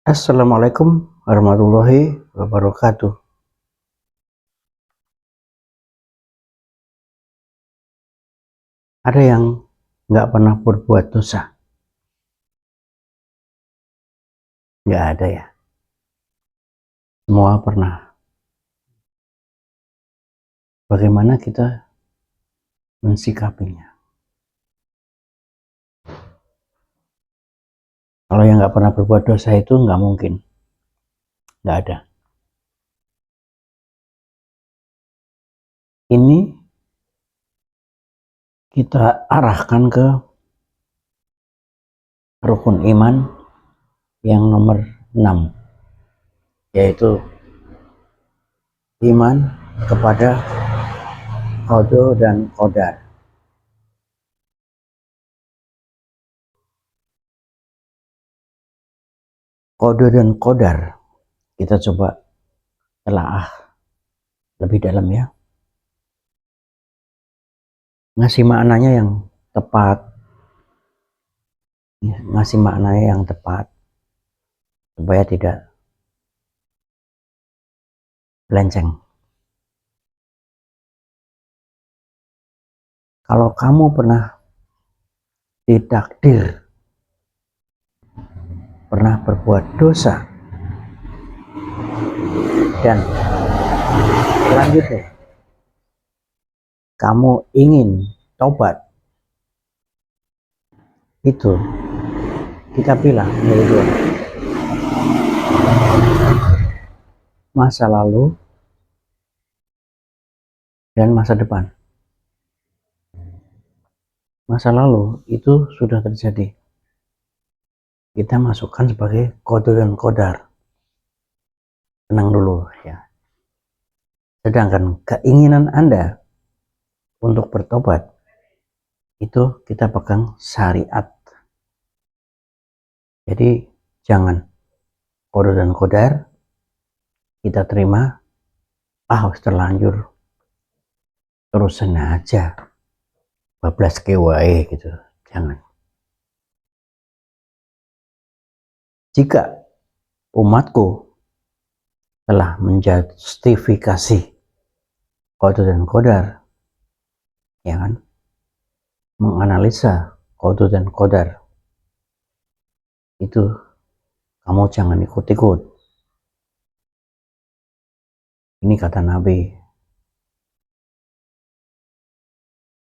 Assalamualaikum warahmatullahi wabarakatuh. Ada yang nggak pernah berbuat dosa? Nggak ada ya. Semua pernah. Bagaimana kita mensikapinya? Kalau yang nggak pernah berbuat dosa itu nggak mungkin. Nggak ada. Ini kita arahkan ke rukun iman yang nomor 6, yaitu iman kepada qada dan qadar. Qada dan qadar kita coba telaah lebih dalam ya. Ngasih maknanya yang tepat, ngasih maknanya yang tepat supaya tidak melenceng. Kalau kamu pernah ditakdir pernah berbuat dosa dan selanjutnya kamu ingin tobat, itu kita bilang yaitu masa lalu dan masa depan. Masa lalu itu sudah terjadi, kita masukkan sebagai qada dan qadar, tenang dulu ya. Sedangkan keinginan Anda untuk bertobat itu kita pegang syariat. Jadi jangan qada dan qadar kita terima, harus terlanjur terusan aja bablas kewae gitu. Jangan. Jika umatku telah menjustifikasi qada dan qadar, ya kan, menganalisa qada dan qadar, itu kamu jangan ikut-ikut. Ini kata Nabi,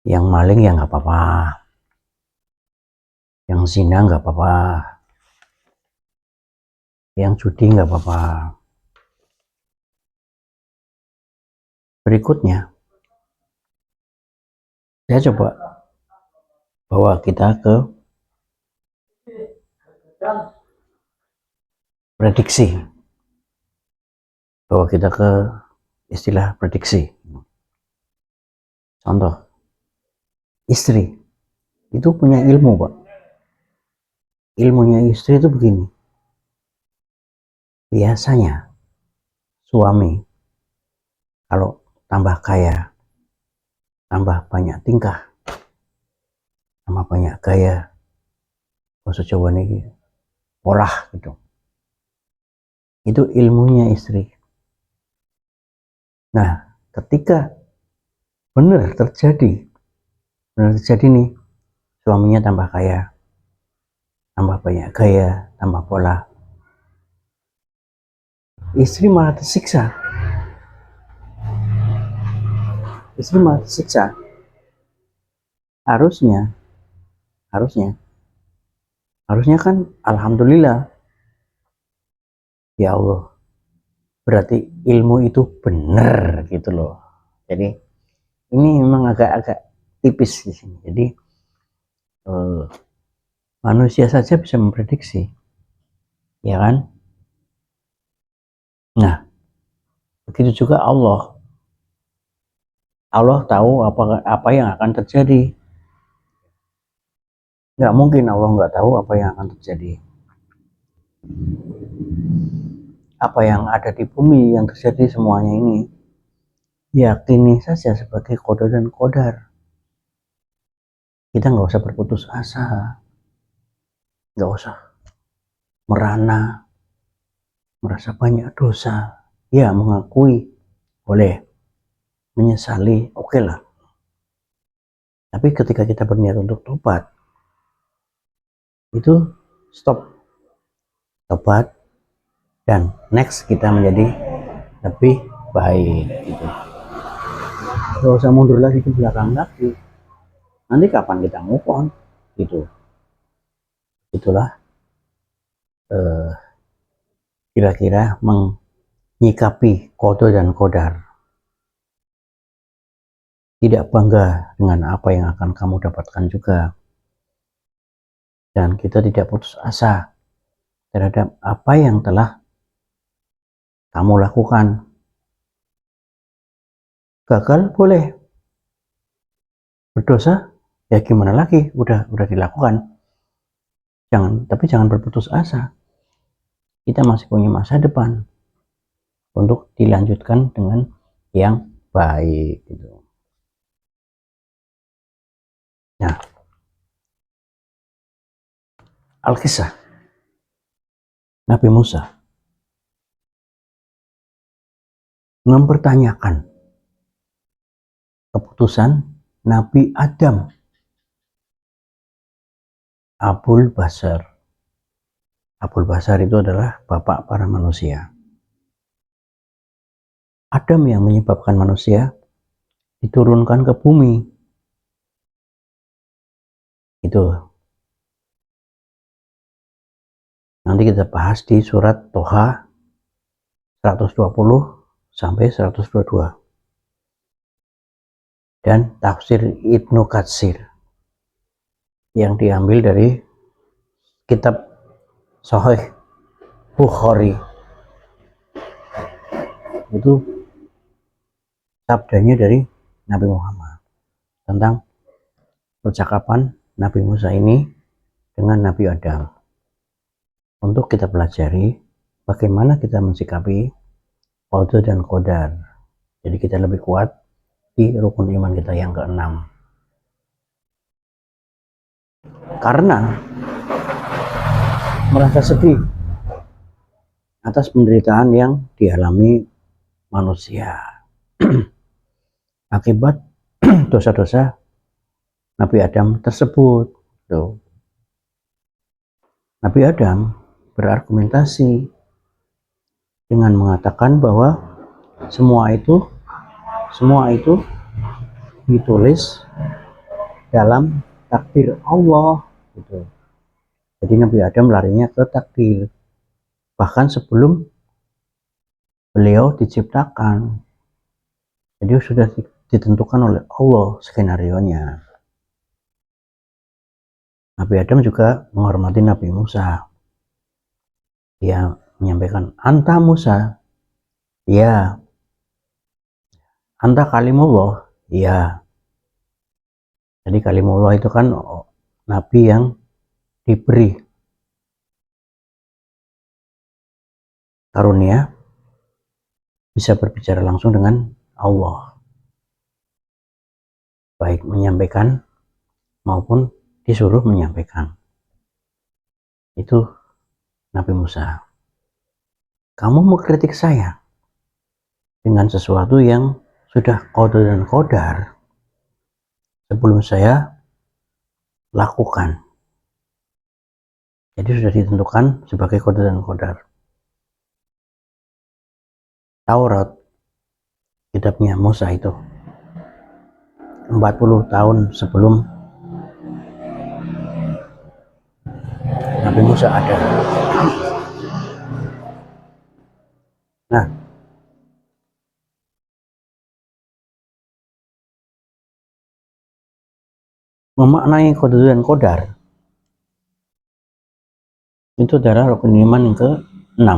yang maling ya nggak apa-apa, yang zina nggak apa-apa, yang judi nggak apa-apa. Berikutnya saya coba bawa kita ke prediksi, bawa kita ke istilah prediksi. Contoh, istri itu punya ilmu, Pak. Ilmunya istri itu begini, biasanya suami kalau tambah kaya, tambah banyak tingkah, tambah banyak gaya, bahasa Jawa ini polah gitu, itu ilmunya istri. Nah, ketika benar terjadi nih, suaminya tambah kaya, tambah banyak gaya, tambah pola, istri malah tersiksa. Harusnya kan alhamdulillah, ya Allah, berarti ilmu itu benar gitu loh. Jadi ini memang agak tipis di sini. Jadi manusia saja bisa memprediksi, ya kan? Nah, begitu juga Allah tahu apa yang akan terjadi. Nggak mungkin Allah nggak tahu apa yang akan terjadi. Apa yang ada di bumi yang terjadi semuanya ini, yakini saja sebagai qada dan qadar. Kita nggak usah berputus asa, nggak usah merana, merasa banyak dosa, ya mengakui, boleh, menyesali, oke lah. Tapi ketika kita berniat untuk tobat, itu stop, tobat, dan next kita menjadi lebih baik gitu. Gak usah mundur lagi ke belakang lagi. Nanti kapan kita move on gitu. Itulah kira-kira menyikapi qada dan qadar. Tidak bangga dengan apa yang akan kamu dapatkan juga. Dan kita tidak putus asa terhadap apa yang telah kamu lakukan. Gagal boleh, berdosa ya gimana lagi, udah dilakukan. Tapi jangan berputus asa. Kita masih punya masa depan untuk dilanjutkan dengan yang baik gitu. Nah, Al-Kisah Nabi Musa mempertanyakan keputusan Nabi Adam Abul Bashar. Abul Bashar itu adalah bapak para manusia. Adam yang menyebabkan manusia diturunkan ke bumi. Itu nanti kita bahas di surat Toha 120 sampai 122 dan tafsir Ibnu Katsir yang diambil dari kitab Sahih Bukhari. Itu sabdanya dari Nabi Muhammad tentang percakapan Nabi Musa ini dengan Nabi Adam, untuk kita pelajari bagaimana kita mensikapi qada dan qadar. Jadi kita lebih kuat di rukun iman kita yang keenam. Karena merasa sedih atas penderitaan yang dialami manusia akibat dosa-dosa Nabi Adam tersebut. Tuh. Nabi Adam berargumentasi dengan mengatakan bahwa semua itu ditulis dalam takdir Allah gitu. Jadi Nabi Adam larinya ke takdir bahkan sebelum beliau diciptakan. Jadi sudah ditentukan oleh Allah skenarionya. Nabi Adam juga menghormati Nabi Musa. Dia menyampaikan, anta Musa, ya. Anta kalimullah, ya. Jadi kalimullah itu kan Nabi yang diberi karunia bisa berbicara langsung dengan Allah, baik menyampaikan maupun disuruh menyampaikan. Itu Nabi Musa. Kamu mengkritik saya dengan sesuatu yang sudah qada dan qadar sebelum saya lakukan. Jadi sudah ditentukan sebagai qada dan qadar. Taurat, kitabnya Musa itu 40 tahun sebelum Nabi Musa ada. Nah, memaknai qada dan qadar itu adalah rukun iman yang ke-6.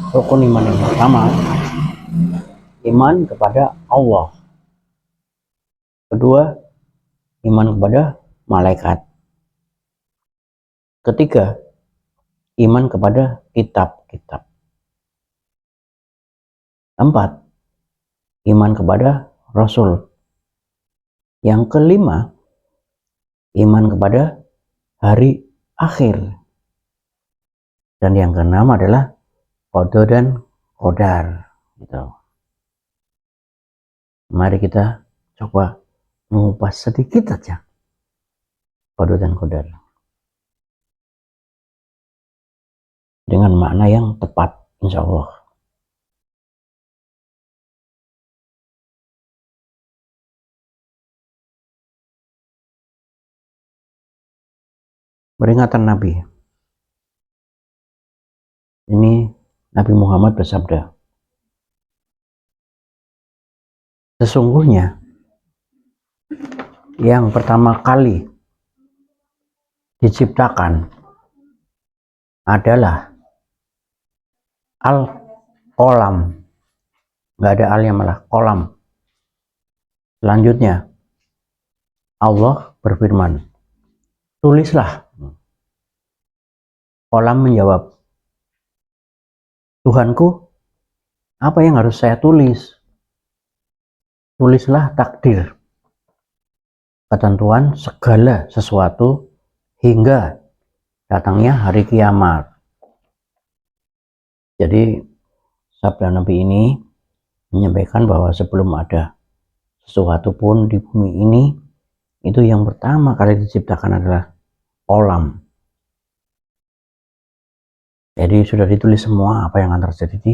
Rukun iman yang pertama, iman kepada Allah. Kedua, iman kepada malaikat. Ketiga, iman kepada kitab-kitab. 4, iman kepada Rasul. Yang kelima, iman kepada hari akhir. Dan yang keenam adalah qada dan qadar gitu. Mari kita coba mengupas sedikit saja qada dan qadar dengan makna yang tepat, insya Allah. Peringatan Nabi. Ini Nabi Muhammad bersabda, sesungguhnya yang pertama kali diciptakan adalah al-qalam. Nggak ada alnya, malah qalam. Selanjutnya Allah berfirman, tulislah. Qalam menjawab, Tuhanku, apa yang harus saya tulis? Tulislah takdir, ketentuan segala sesuatu hingga datangnya hari kiamat. Jadi sabda Nabi ini menyampaikan bahwa sebelum ada sesuatu pun di bumi ini, itu yang pertama kali diciptakan adalah qalam. Jadi sudah ditulis semua apa yang akan terjadi di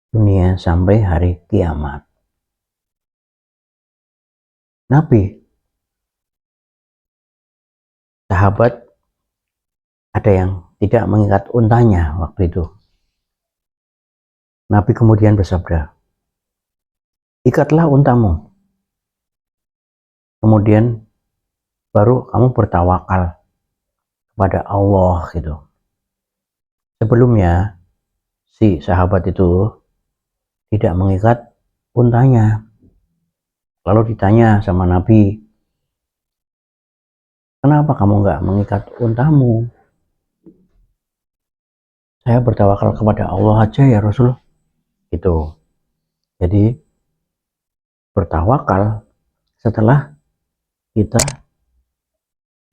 dunia sampai hari kiamat. Nabi, sahabat, ada yang tidak mengikat untanya waktu itu. Nabi kemudian bersabda, ikatlah untamu. Kemudian baru kamu bertawakal kepada Allah gitu. Sebelumnya si sahabat itu tidak mengikat untanya. Lalu ditanya sama Nabi, kenapa kamu nggak mengikat untamu? Saya bertawakal kepada Allah aja ya Rasul. Gitu. Jadi bertawakal setelah kita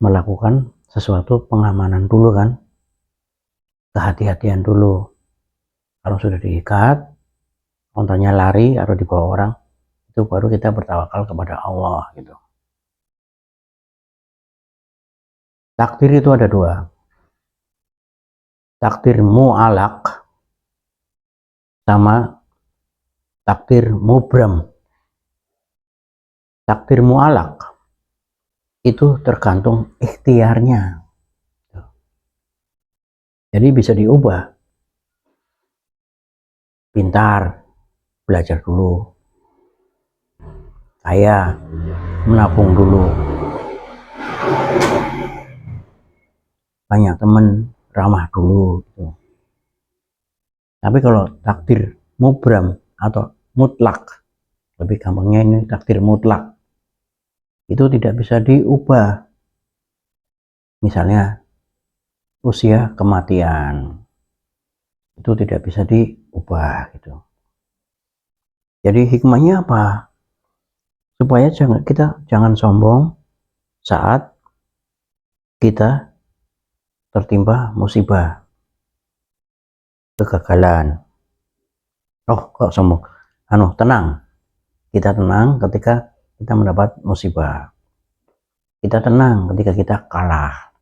melakukan sesuatu pengamanan dulu kan, kehati-hatian dulu. Kalau sudah diikat, untanya lari atau dibawa orang, itu baru kita bertawakal kepada Allah gitu. Takdir itu ada dua, takdir mu'alaq sama takdir mubram. Takdir mu'alaq itu tergantung ikhtiarnya, jadi bisa diubah. Pintar, belajar dulu. Kaya, menabung dulu. Banyak teman, ramah dulu gitu. Tapi kalau takdir mubram atau mutlak, lebih gampangnya ini takdir mutlak, itu tidak bisa diubah. Misalnya usia kematian, itu tidak bisa diubah gitu. Jadi hikmahnya apa? Supaya kita jangan sombong saat kita tertimpa musibah, kegagalan. Oh, kok sombong? Tenang. Kita tenang ketika kita mendapat musibah. Kita tenang ketika kita kalah.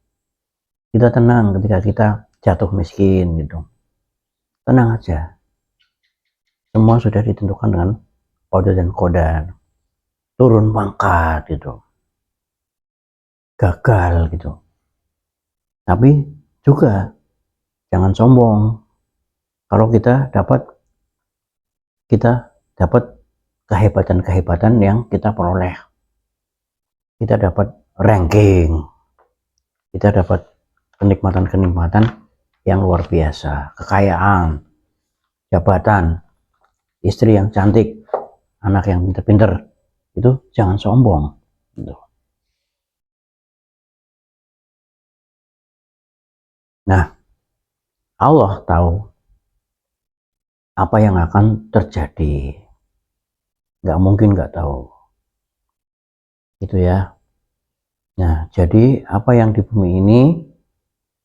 Kita tenang ketika kita jatuh miskin gitu. Tenang aja. Semua sudah ditentukan dengan qada dan qadar. Turun pangkat gitu. Gagal gitu. Tapi juga jangan sombong. Kalau kita dapat kehebatan-kehebatan yang kita peroleh. Kita dapat ranking. Kita dapat kenikmatan-kenikmatan yang luar biasa. Kekayaan, jabatan, istri yang cantik, anak yang pinter-pinter. Itu jangan sombong. Gitu. Nah, Allah tahu apa yang akan terjadi. Nggak mungkin nggak tahu. Gitu ya. Nah, jadi apa yang di bumi ini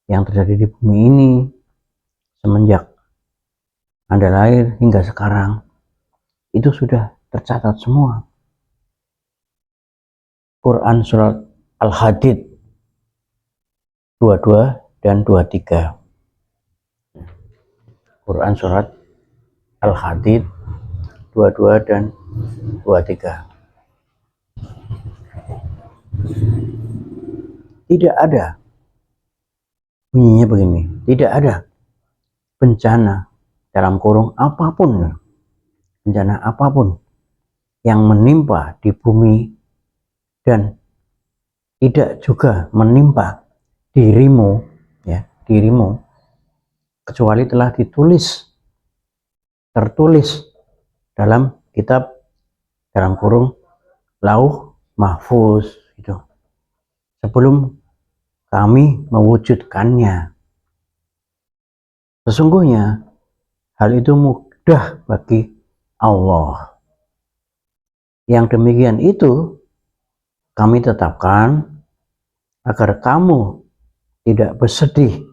yang terjadi di bumi ini semenjak Anda lahir hingga sekarang itu sudah tercatat semua. Quran surat Al-Hadid 22 dan 23. Quran surat Al-Hadid 22 dan 23. Tidak ada, bunyinya begini, tidak ada bencana dalam kurung apapun, bencana apapun yang menimpa di bumi dan tidak juga menimpa dirimu, ya, dirimu, kecuali telah tertulis dalam kitab dalam kurung Lauh Mahfuz itu. Sebelum kami mewujudkannya. Sesungguhnya hal itu mudah bagi Allah. Yang demikian itu kami tetapkan agar kamu tidak bersedih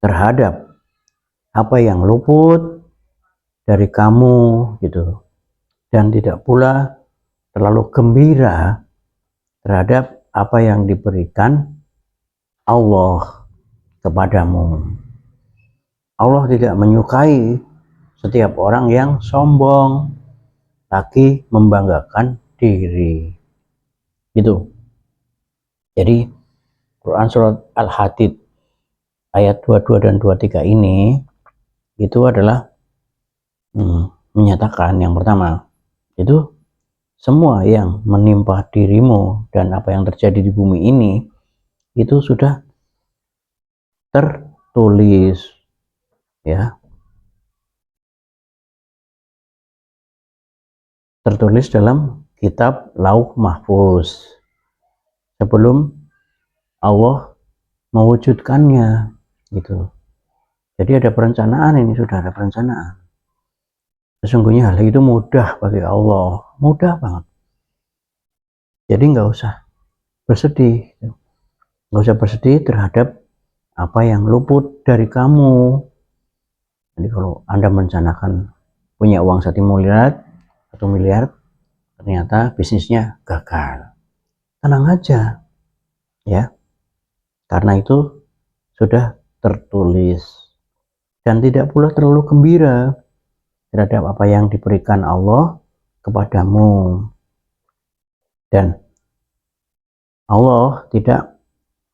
terhadap apa yang luput dari kamu gitu, dan tidak pula terlalu gembira terhadap apa yang diberikan Allah kepadamu. Allah tidak menyukai setiap orang yang sombong lagi membanggakan diri. Gitu. Jadi Quran surat Al-Hadid ayat 22 dan 23 ini itu adalah menyatakan yang pertama, itu semua yang menimpa dirimu dan apa yang terjadi di bumi ini itu sudah tertulis, ya, tertulis dalam kitab Lauh Mahfuz sebelum Allah mewujudkannya gitu. Jadi ada perencanaan, ini sudah ada perencanaan. Sesungguhnya hal itu mudah bagi Allah, mudah banget. Jadi nggak usah bersedih, nggak usah bersedih terhadap apa yang luput dari kamu. Jadi kalau Anda merencanakan punya uang 1 miliar, ternyata bisnisnya gagal, tenang aja, ya, karena itu sudah tertulis. Dan tidak pula terlalu gembira terhadap apa yang diberikan Allah kepadamu. Dan Allah tidak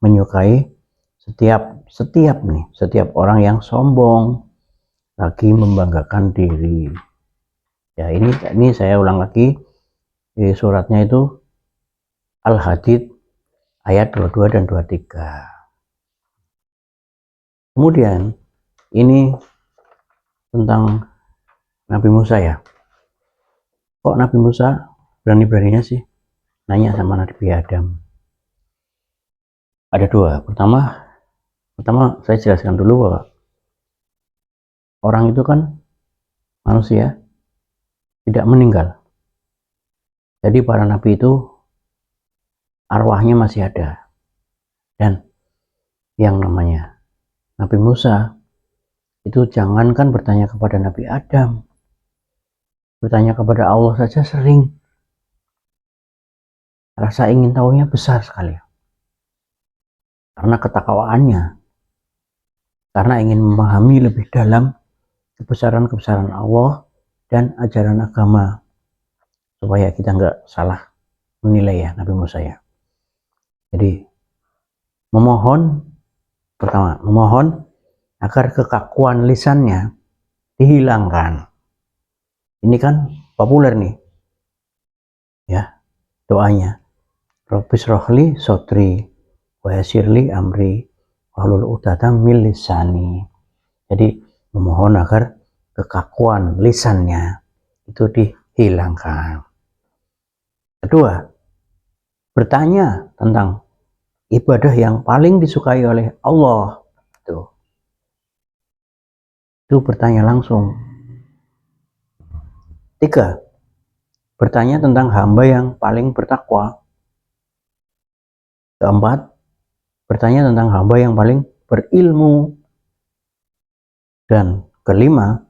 menyukai setiap orang yang sombong lagi membanggakan diri. Ya, ini saya ulang lagi, suratnya itu Al-Hadid ayat 22 dan 23. Kemudian ini tentang Nabi Musa, ya. Kok Nabi Musa berani-beraninya sih nanya sama Nabi Adam? Ada dua. Pertama saya jelaskan dulu bahwa orang itu kan manusia, tidak meninggal. Jadi para nabi itu arwahnya masih ada. Dan yang namanya Nabi Musa itu jangankan bertanya kepada Nabi Adam, bertanya kepada Allah saja sering. Rasa ingin tahunya besar sekali. Karena ketakwaannya. Karena ingin memahami lebih dalam kebesaran-kebesaran Allah dan ajaran agama. Supaya kita nggak salah menilai, ya, Nabi Musa, ya. Jadi pertama memohon agar kekakuan lisannya dihilangkan. Ini kan populer nih, ya, doanya. Rabbis rohli sodri wa yassirli amri wahlul 'uqdatam min lisani. Jadi memohon agar kekakuan lisannya itu dihilangkan. Kedua, bertanya tentang ibadah yang paling disukai oleh Allah. Itu bertanya langsung. 3, bertanya tentang hamba yang paling bertakwa. 4, bertanya tentang hamba yang paling berilmu. Dan kelima,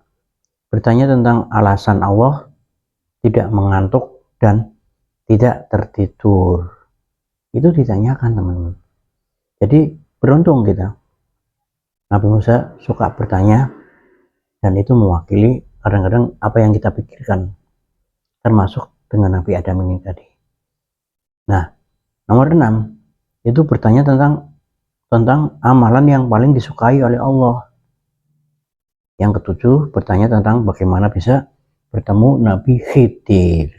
bertanya tentang alasan Allah tidak mengantuk dan tidak tertidur. Itu ditanyakan, teman-teman. Jadi beruntung kita. Nabi Musa suka bertanya, dan itu mewakili kadang-kadang apa yang kita pikirkan, termasuk dengan Nabi Adam ini tadi. Nah, nomor 6 itu bertanya tentang amalan yang paling disukai oleh Allah. Yang ketujuh, bertanya tentang bagaimana bisa bertemu Nabi Khidir.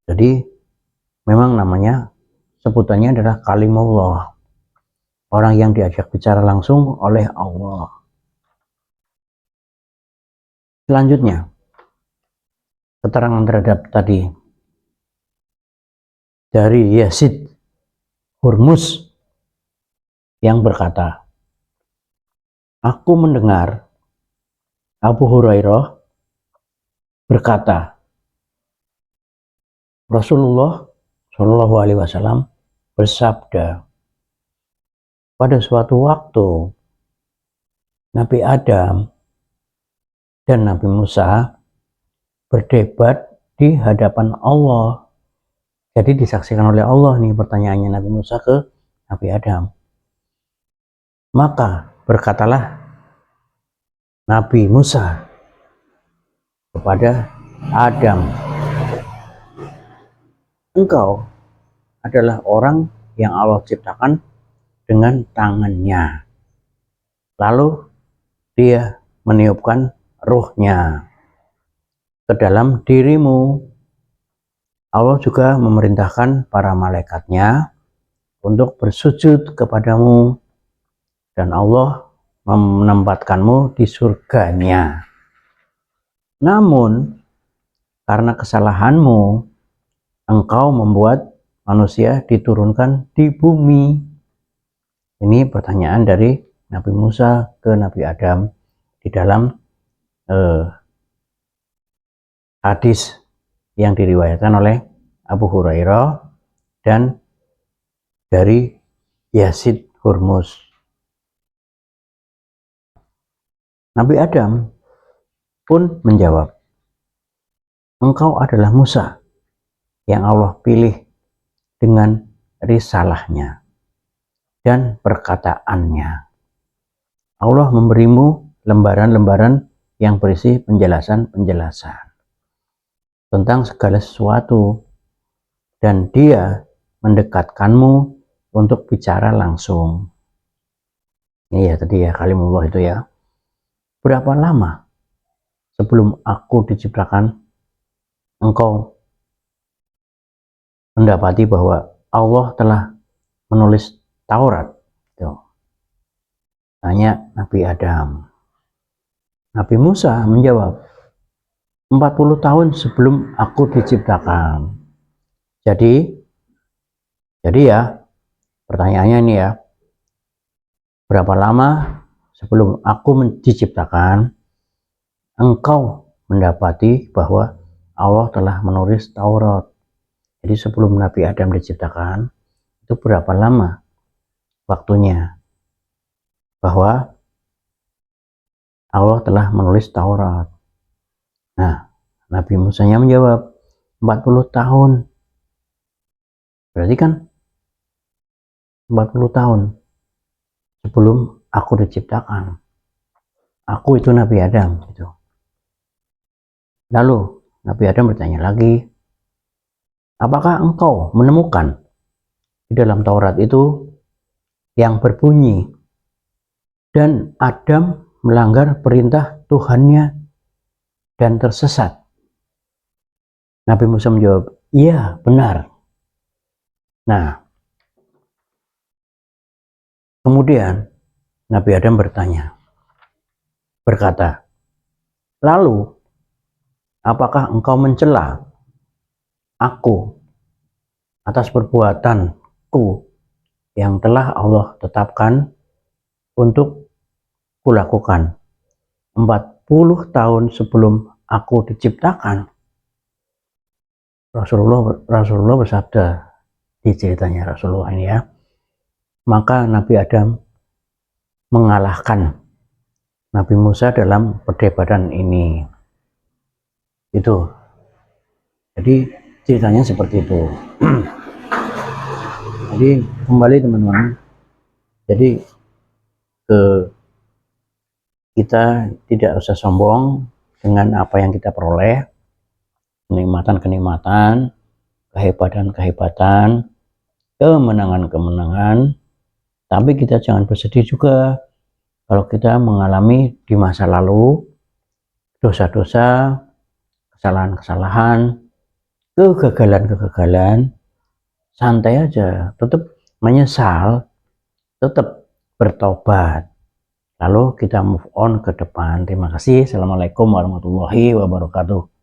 Jadi memang namanya, sebutannya adalah kalimullah, orang yang diajak bicara langsung oleh Allah. Selanjutnya, keterangan terhadap tadi dari Yazid Hurmus yang berkata, aku mendengar Abu Hurairah berkata, Rasulullah Shallallahu Alaihi Wasallam bersabda, pada suatu waktu Nabi Adam dan Nabi Musa berdebat di hadapan Allah. Jadi disaksikan oleh Allah nih pertanyaannya Nabi Musa ke Nabi Adam. Maka berkatalah Nabi Musa kepada Adam, engkau adalah orang yang Allah ciptakan dengan tangannya. Lalu dia meniupkan ruhnya ke dalam dirimu. Allah juga memerintahkan para malaikatnya untuk bersujud kepadamu, dan Allah menempatkanmu di surganya. Namun karena kesalahanmu, engkau membuat manusia diturunkan di bumi. Ini pertanyaan dari Nabi Musa ke Nabi Adam di dalam hadis yang diriwayatkan oleh Abu Hurairah dan dari Yazid Hurmus. Nabi Adam pun menjawab, engkau adalah Musa yang Allah pilih dengan risalahnya dan perkataannya. Allah memberimu lembaran-lembaran yang berisi penjelasan-penjelasan tentang segala sesuatu, dan dia mendekatkanmu untuk bicara langsung. Ini ya tadi ya kalimullah itu ya. Berapa lama sebelum aku diciptakan engkau mendapati bahwa Allah telah menulis Taurat? Tuh. Tanya Nabi Adam. Nabi Musa menjawab, 40 tahun sebelum aku diciptakan. Jadi ya, pertanyaannya ini ya, berapa lama sebelum aku diciptakan engkau mendapati bahwa Allah telah menulis Taurat? Jadi sebelum Nabi Adam diciptakan, itu berapa lama waktunya bahwa Allah telah menulis Taurat? Nah, Nabi Musa menjawab, 40 tahun. Berarti kan 40 tahun sebelum aku diciptakan. Aku itu Nabi Adam gitu. Lalu Nabi Adam bertanya lagi, apakah engkau menemukan di dalam Taurat itu yang berbunyi, dan Adam melanggar perintah Tuhannya dan tersesat? Nabi Musa menjawab, iya benar. Nah, kemudian Nabi Adam berkata, lalu apakah engkau mencela aku atas perbuatanku yang telah Allah tetapkan untuk kulakukan 40 tahun sebelum aku diciptakan? Rasulullah bersabda di ceritanya Rasulullah ini ya, maka Nabi Adam mengalahkan Nabi Musa dalam perdebatan ini. Itu. Jadi ceritanya seperti itu. Jadi kembali teman-teman. Jadi kita tidak usah sombong dengan apa yang kita peroleh, kenikmatan-kenikmatan, kehebatan-kehebatan, kemenangan-kemenangan. Tapi kita jangan bersedih juga kalau kita mengalami di masa lalu dosa-dosa, kesalahan-kesalahan, kegagalan-kegagalan. Santai aja, tetap menyesal, tetap bertobat, lalu kita move on ke depan. Terima kasih. Assalamualaikum warahmatullahi wabarakatuh.